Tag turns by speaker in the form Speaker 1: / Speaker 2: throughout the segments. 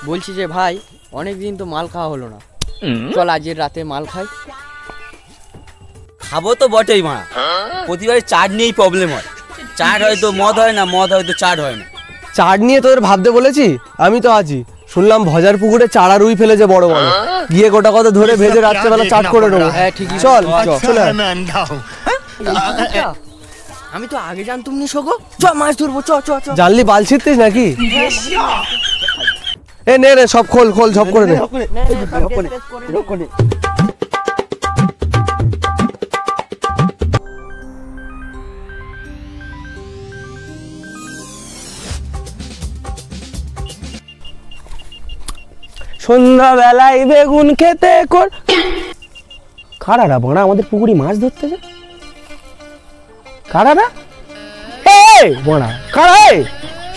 Speaker 1: বলছি যে ভাই অনেকদিন তো মাল খাওয়া হলো না, চল আজের রাতে মাল খাই।
Speaker 2: খাবো তো বটেই মা, প্রতিবারে চাট নিয়েই প্রবলেম হয়। চাট হয়তো মদ হয় না, মদ হয়তো চাট হয় না।
Speaker 3: চাট নিয়ে তোদের ভাবতে বলেছি? আমি তো আছি, শুনলাম ভজার পুকুরে চারা রুই ফেলেছে বড় বড়, গিয়ে গোটা কথা ধরে ভেজে রাত্রেবেলা চাট করে নেবো।
Speaker 1: হ্যাঁ ঠিকই,
Speaker 3: চল চলে
Speaker 1: আমি তো আগে জানতুম নি শোগো, চ মাছ ধরবো, চ চ চ।
Speaker 3: জানলি বাল ছিটতিস নাকি? এ নে রে সব খোল খোল ঝপ করে নে। সন্ধ্যাবেলায় বেগুন খেতে কর কারারা বাড়া আমাদের পুকুরি মাছ ধরতে যায়। কারারা বাড়া কারা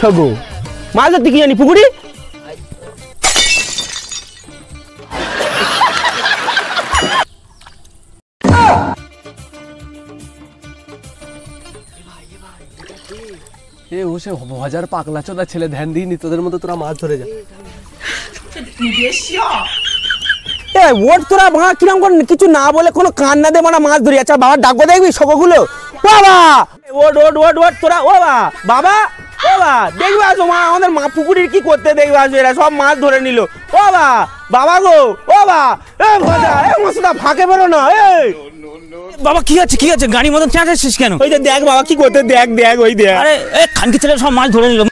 Speaker 3: সগো মাছ ধরতে কি জানি পুকুরি? এ ও সে হাজার পাগলা চোদা ছেলে, ধ্যান দিইনি তোদের মতো তোরা মাছ ধরে যা। ওট তোরা ভাঙা কিরম করে কিছু না বলে কোনো কান না দে মানে মাছ ধরি। আচ্ছা বাবার ডাকবো দেখবি সবগুলো। বাবা ওট ওট ওট ওট তোরা, ও বাবা বাবা ও বাবা দেখবে আসো মা আমাদের মা পুকুরির কি করতে দেখবে আসো, এরা সব মাছ ধরে নিল। ও বাবা বাবা গো ও বাবা এ ভাজা এ মশলা ফাঁকে বেরো না।
Speaker 2: বাবা কি আছে কি আছে, গাড়ির মতন চেঁচাচ্ছিস কেন?
Speaker 3: ওই যে দেখ বাবা কি করতে, দেখ দেখ ওই দেখ।
Speaker 2: আরে এ খানকি ছেলে সব মাছ ধরে নিল।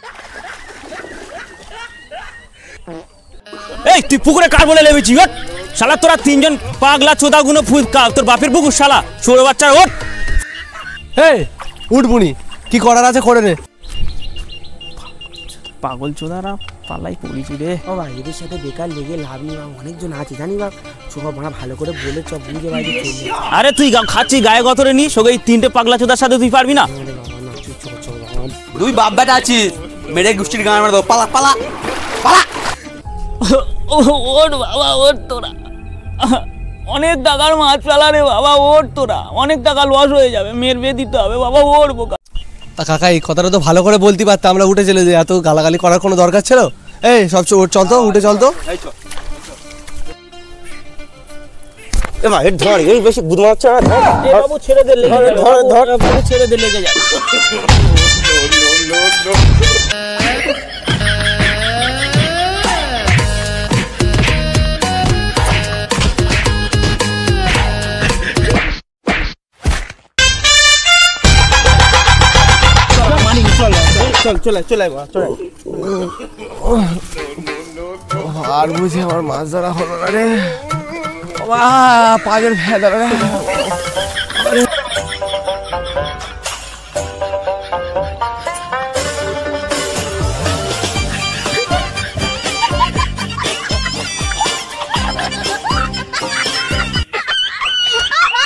Speaker 2: এই তুই পুকুরে কার বলে লেবেছি? ওট শালা, তোরা তিনজন পাগলা চোদা গুনো তোর বাপের পুকুর শালা ছোট বাচ্চা। ওট
Speaker 3: এই উঠবুনি, কি করার আছে করে নে।
Speaker 2: পাগল চোদারা পালাই পড়েছি রে।
Speaker 1: ও ভাই এদের সাথে বেকার লেগে লাভ নেই, অনেকজন আছে জানি বা, সব আমরা ভালো করে বলে চপ বুঝে বাইরে চলে।
Speaker 2: আরে তুই খাচ্ছি গায়ে গতরে নি, সঙ্গে এই তিনটে পাগলা চোদার সাথে তুই পারবি না?
Speaker 4: তুই বাপ বেটা আছিস, মেরে গুষ্টির গান মার দাও, পালা পালা পালা।
Speaker 2: ওট বাবা ওট, তোরা অনেক টাকার মাছ ফেলা রে বাবা। ওট তোরা, অনেক টাকা লস হয়ে যাবে, মেয়ের বিয়ে দিতে হবে বাবা। ওর বোকা।
Speaker 3: তা কাকা এই কথাটা তো ভালো করে বলতে পারতাম, আমরা উঠে চলে যাই, এত গালাগালি করার কোনো দরকার ছিল? এই সব চল তো উঠে চল তো।
Speaker 4: এ ভাই ধর, এই বেশি বুধ মারছে না, ধর
Speaker 2: বাবু ছেড়ে দে, ধর ধর বাবু ছেড়ে দে, লেগে যাবে।
Speaker 3: আর বুঝি আমার মাছ ধরা হলো না রে, পাগের ভেদা রে।